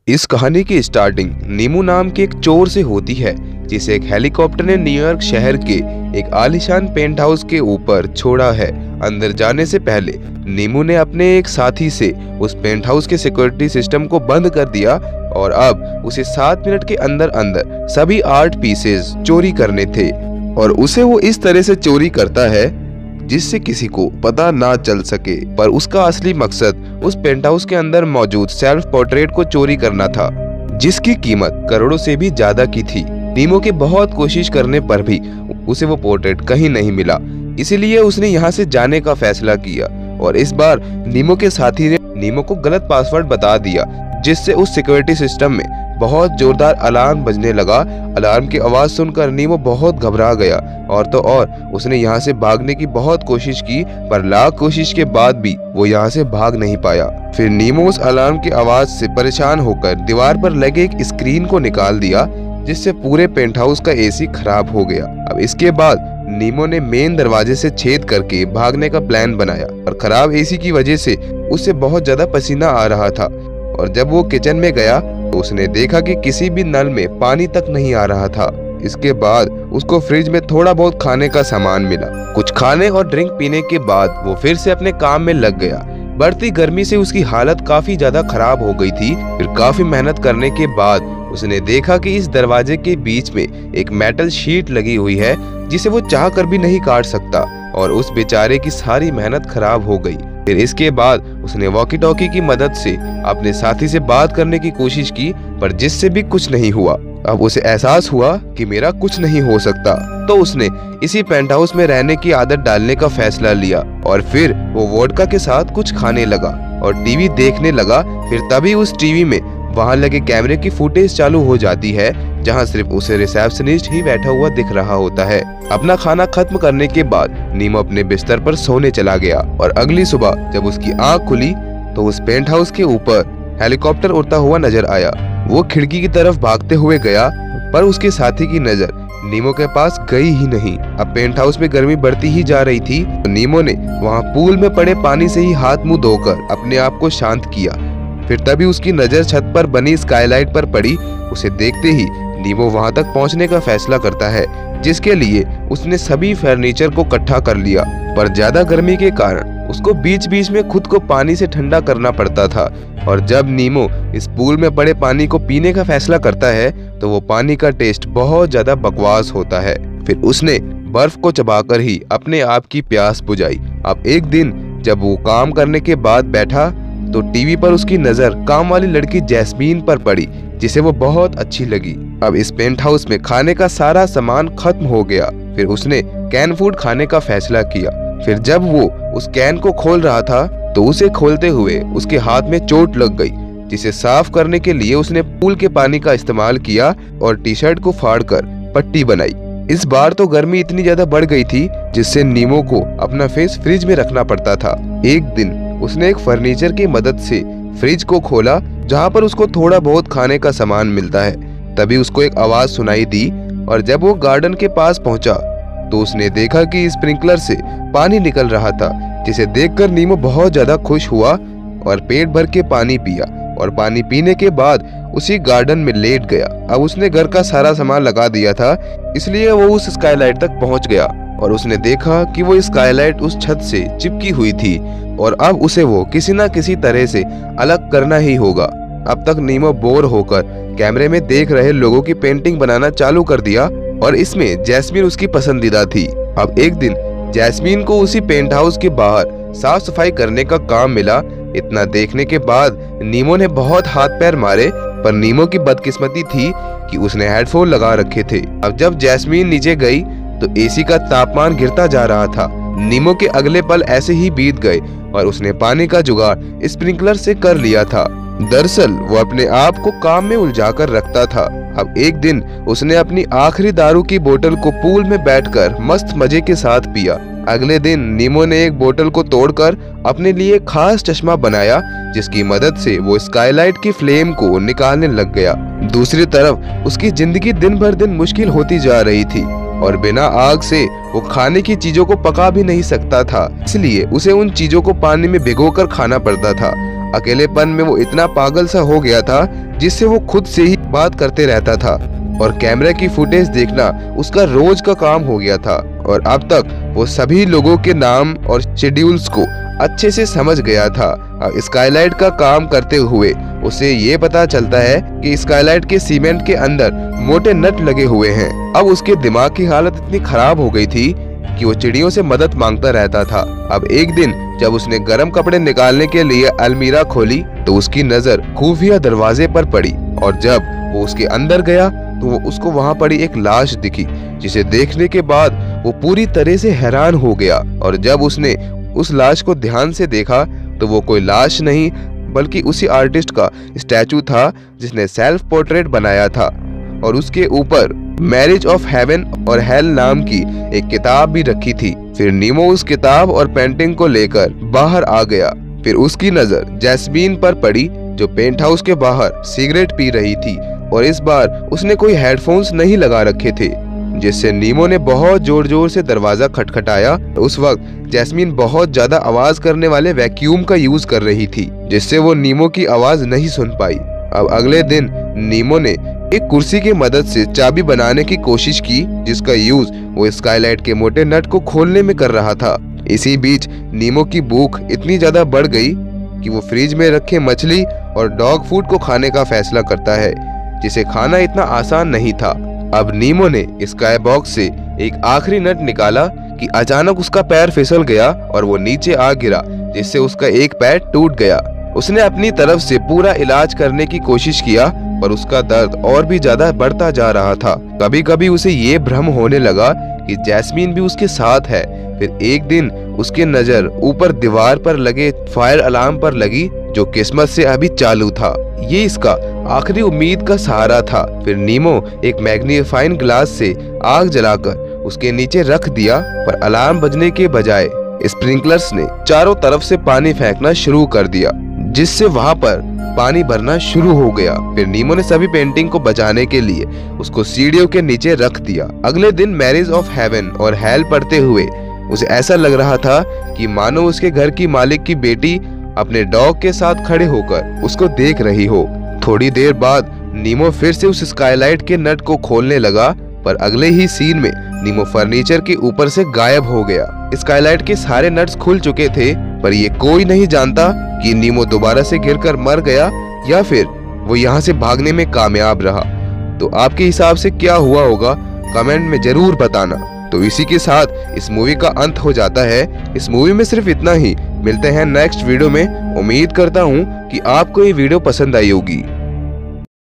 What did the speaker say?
इस कहानी की स्टार्टिंग नीमू नाम के एक चोर से होती है, जिसे एक हेलीकॉप्टर ने न्यूयॉर्क शहर के एक आलीशान पेंट हाउस के ऊपर छोड़ा है। अंदर जाने से पहले नीमू ने अपने एक साथी से उस पेंट हाउस के सिक्योरिटी सिस्टम को बंद कर दिया और अब उसे 7 मिनट के अंदर अंदर सभी आर्ट पीसेस चोरी करने थे। और उसे वो इस तरह से चोरी करता है जिससे किसी को पता ना चल सके, पर उसका असली मकसद उस पेंट हाउस के अंदर मौजूद सेल्फ पोर्ट्रेट को चोरी करना था, जिसकी कीमत करोड़ों से भी ज्यादा की थी। नीमो के बहुत कोशिश करने पर भी उसे वो पोर्ट्रेट कहीं नहीं मिला, इसीलिए उसने यहाँ से जाने का फैसला किया। और इस बार नीमो के साथी ने नीमो को गलत पासवर्ड बता दिया, जिससे उस सिक्योरिटी सिस्टम में बहुत जोरदार अलार्म बजने लगा। अलार्म की आवाज सुनकर नीमो बहुत घबरा गया और तो और उसने यहाँ से भागने की बहुत कोशिश की, पर लाख कोशिश के बाद भी वो यहाँ से भाग नहीं पाया। फिर नीमो उस अलार्म की आवाज से परेशान होकर दीवार पर लगे एक स्क्रीन को निकाल दिया, जिससे पूरे पेंट हाउस का एसी खराब हो गया। अब इसके बाद नीमो ने मेन दरवाजे से छेद करके भागने का प्लान बनाया, और खराब एसी की वजह से उससे बहुत ज्यादा पसीना आ रहा था। और जब वो किचन में गया तो उसने देखा कि किसी भी नल में पानी तक नहीं आ रहा था। इसके बाद उसको फ्रिज में थोड़ा बहुत खाने का सामान मिला। कुछ खाने और ड्रिंक पीने के बाद वो फिर से अपने काम में लग गया। बढ़ती गर्मी से उसकी हालत काफी ज्यादा खराब हो गई थी। फिर काफी मेहनत करने के बाद उसने देखा कि इस दरवाजे के बीच में एक मेटल शीट लगी हुई है, जिसे वो चाह कर भी नहीं काट सकता, और उस बेचारे की सारी मेहनत खराब हो गई। फिर इसके बाद उसने वॉकी टॉकी की मदद से अपने साथी से बात करने की कोशिश की, पर जिससे भी कुछ नहीं हुआ। अब उसे एहसास हुआ कि मेरा कुछ नहीं हो सकता, तो उसने इसी पेंट हाउस में रहने की आदत डालने का फैसला लिया। और फिर वो वोडका के साथ कुछ खाने लगा और टीवी देखने लगा। फिर तभी उस टीवी में वहां लगे कैमरे की फुटेज चालू हो जाती है, जहां सिर्फ उसे रिसेप्शनिस्ट ही बैठा हुआ दिख रहा होता है। अपना खाना खत्म करने के बाद नीमो अपने बिस्तर पर सोने चला गया, और अगली सुबह जब उसकी आंख खुली तो उस पेंट हाउस के ऊपर हेलीकॉप्टर उड़ता हुआ नजर आया। वो खिड़की की तरफ भागते हुए गया, पर उसके साथी की नजर नीमो के पास गई ही नहीं। अब पेंट हाउस में गर्मी बढ़ती ही जा रही थी, तो नीमो ने वहाँ पूल में पड़े पानी से ही हाथ मुंह धोकर अपने आप को शांत किया। फिर तभी उसकी नजर छत पर बनी स्काईलाइट पर पड़ी। उसे देखते ही नीमो वहां तक पहुंचने का फैसला करता है, जिसके लिए उसने सभी फर्नीचर को इकट्ठा कर लिया। पर ज्यादा गर्मी के कारण उसको बीच बीच में खुद को पानी से ठंडा करना पड़ता था। और जब नीमो इस पूल में पड़े पानी को पीने का फैसला करता है, तो वो पानी का टेस्ट बहुत ज्यादा बकवास होता है। फिर उसने बर्फ को चबाकर ही अपने आप की प्यास बुझाई। अब एक दिन जब वो काम करने के बाद बैठा, तो टीवी पर उसकी नजर काम वाली लड़की जैस्मीन पर पड़ी, जिसे वो बहुत अच्छी लगी। अब इस पेंट हाउस में खाने का सारा सामान खत्म हो गया। फिर उसने कैन फूड खाने का फैसला किया। फिर जब वो उस कैन को खोल रहा था, तो उसे खोलते हुए उसके हाथ में चोट लग गई, जिसे साफ करने के लिए उसने पूल के पानी का इस्तेमाल किया और टी शर्ट को फाड़कर पट्टी बनाई। इस बार तो गर्मी इतनी ज्यादा बढ़ गई थी, जिससे नीमो को अपना फेस फ्रिज में रखना पड़ता था। एक दिन उसने एक फर्नीचर की मदद से फ्रिज को खोला, जहां पर उसको थोड़ा बहुत खाने का सामान मिलता है। तभी उसको एक आवाज सुनाई दी, और जब वो गार्डन के पास पहुंचा तो उसने देखा कि स्प्रिंकलर से पानी निकल रहा था, जिसे देखकर नीमो बहुत ज्यादा खुश हुआ और पेट भर के पानी पिया। और पानी पीने के बाद उसी गार्डन में लेट गया। अब उसने घर का सारा सामान लगा दिया था, इसलिए वो उस स्काईलाइट तक पहुंच गया, और उसने देखा कि वो स्काईलाइट उस छत से चिपकी हुई थी, और अब उसे वो किसी न किसी तरह से अलग करना ही होगा। अब तक नीमो बोर होकर कैमरे में देख रहे लोगों की पेंटिंग बनाना चालू कर दिया, और इसमें जैस्मीन उसकी पसंदीदा थी। अब एक दिन जैस्मीन को उसी पेंट हाउस के बाहर साफ सफाई करने का काम मिला। इतना देखने के बाद नीमो ने बहुत हाथ पैर मारे, पर नीमो की बदकिस्मती थी कि उसने हेडफोन लगा रखे थे। अब जब जैस्मीन नीचे गई तो एसी का तापमान गिरता जा रहा था। नीमो के अगले पल ऐसे ही बीत गए, और उसने पानी का जुगाड़ स्प्रिंकलर से कर लिया था। दरअसल वो अपने आप को काम में उलझाकर रखता था। अब एक दिन उसने अपनी आखिरी दारू की बोतल को पूल में बैठकर मस्त मजे के साथ पिया। अगले दिन नीमो ने एक बोतल को तोड़कर अपने लिए खास चश्मा बनाया, जिसकी मदद से वो स्काईलाइट की फ्लेम को निकालने लग गया। दूसरी तरफ उसकी जिंदगी दिन भर दिन मुश्किल होती जा रही थी, और बिना आग से वो खाने की चीजों को पका भी नहीं सकता था, इसलिए उसे उन चीजों को पानी में भिगोकर खाना पड़ता था। अकेलेपन में वो इतना पागल सा हो गया था जिससे वो खुद से ही बात करते रहता था और कैमरे की फुटेज देखना उसका रोज का काम हो गया था। और अब तक वो सभी लोगों के नाम और शेड्यूल्स को अच्छे से समझ गया था। स्काईलाइट का काम करते हुए उसे ये पता चलता है कि स्काईलाइट के सीमेंट के अंदर मोटे नट लगे हुए हैं। अब उसके दिमाग की हालत इतनी खराब हो गई थी कि वो चिड़ियों से मदद मांगता रहता था। अब एक दिन जब उसने गर्म कपड़े निकालने के लिए अलमीरा खोली तो उसकी नजर खुफिया दरवाजे पर पड़ी और जब वो उसके अंदर गया तो उसको वहाँ पड़ी एक लाश दिखी, जिसे देखने के बाद वो पूरी तरह से हैरान हो गया। और जब उसने उस लाश को ध्यान से देखा तो वो कोई लाश नहीं बल्कि उसी आर्टिस्ट का स्टैचू था जिसने सेल्फ पोर्ट्रेट बनाया था और उसके ऊपर मैरिज ऑफ हेवन और हेल नाम की एक किताब भी रखी थी। फिर नीमो उस किताब और पेंटिंग को लेकर बाहर आ गया। फिर उसकी नजर जैस्मीन पर पड़ी जो पेंट हाउस के बाहर सिगरेट पी रही थी और इस बार उसने कोई हेडफोन्स नहीं लगा रखे थे, जिससे नीमो ने बहुत जोर जोर से दरवाजा खटखटाया। उस वक्त जैस्मीन बहुत ज्यादा आवाज करने वाले वैक्यूम का यूज कर रही थी, जिससे वो नीमो की आवाज नहीं सुन पाई। अब अगले दिन नीमो ने एक कुर्सी की मदद से चाबी बनाने की कोशिश की, जिसका यूज वो स्काईलाइट के मोटे नट को खोलने में कर रहा था। इसी बीच नीमो की भूख इतनी ज्यादा बढ़ गई कि वो फ्रिज में रखे मछली और डॉग फूड को खाने का फैसला करता है, जिसे खाना इतना आसान नहीं था। अब नीमो ने स्काई बॉक्स से एक आखिरी नट निकाला कि अचानक उसका पैर फिसल गया और वो नीचे आ गिरा, जिससे उसका एक पैर टूट गया। उसने अपनी तरफ से पूरा इलाज करने की कोशिश किया पर उसका दर्द और भी ज्यादा बढ़ता जा रहा था। कभी कभी उसे ये भ्रम होने लगा कि जैस्मीन भी उसके साथ है। फिर एक दिन उसकी नजर ऊपर दीवार पर लगे फायर अलार्म पर लगी, जो किस्मत से अभी चालू था। ये इसका आखिरी उम्मीद का सहारा था। फिर नीमो एक मैग्नीफाइंग ग्लास से आग जलाकर उसके नीचे रख दिया, पर अलार्म बजने के बजाय स्प्रिंकलर्स ने चारों तरफ से पानी फेंकना शुरू कर दिया, जिससे वहां पर पानी भरना शुरू हो गया। फिर नीमो ने सभी पेंटिंग को बचाने के लिए उसको सीढ़ियों के नीचे रख दिया। अगले दिन मैरिज ऑफ हेवन और हेल पढ़ते हुए उसे ऐसा लग रहा था कि मानो उसके घर की मालिक की बेटी अपने डॉग के साथ खड़े होकर उसको देख रही हो। थोड़ी देर बाद नीमो फिर से उस स्काईलाइट के नट को खोलने लगा, पर अगले ही सीन में नीमो फर्नीचर के ऊपर से गायब हो गया। स्काईलाइट के सारे नट्स खुल चुके थे, पर ये कोई नहीं जानता कि नीमो दोबारा से गिरकर मर गया या फिर वो यहाँ से भागने में कामयाब रहा। तो आपके हिसाब से क्या हुआ होगा, कमेंट में जरूर बताना। तो इसी के साथ इस मूवी का अंत हो जाता है। इस मूवी में सिर्फ इतना ही। मिलते हैं नेक्स्ट वीडियो में। उम्मीद करता हूँ कि आपको ये वीडियो पसंद आई होगी।